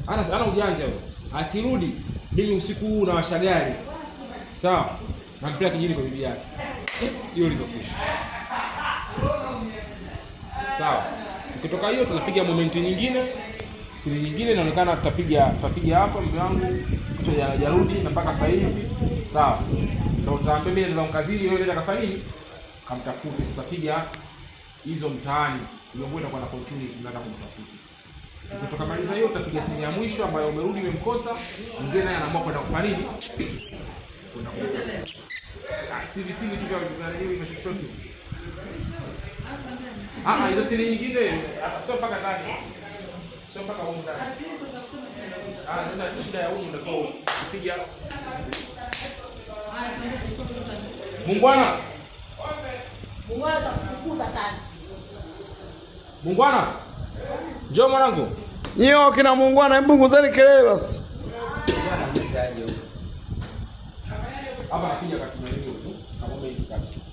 Ana ujanja huyo. Akirudi mimi usiku huu na washa gari. Sawa? Nampeleka kijini kwa bibi yake. Hiyo limekwisha. Sawa. Ukitoka hiyo tunapiga moment nyingine. Siri nyingine inaonekana tutapiga hapa mume wangu kitu hajarudi na mpaka sasa hivi. Sawa. Ndio utaambia mimi ndio mkazini wewe nenda kafanya nini? Kamtafute. Tutapiga hizo mtaani. Hiyo itakuwa na opportunity tunataka kumtafuta. Ukitoka maliza hiyo utapiga simu ya mwisho ambayo umerudi umemkosa, mzee naye anaamua kwenda kufanya nini? Kwenda kuendelea. Sivi tu kwa hiyo imeshototi. Hizo siri nyingine sio mpaka ndani. Sio mpaka huko ndani. Sasa shida ya huko ndio kupiga. Mungwana. Mungwana atakufukuza kazi. Mungwana. Njoo mwanangu. Nyio kina Mungwana, hebu nguzeni kelele basi. Hapa napiga kati na hiyo tu. Kama umeitika.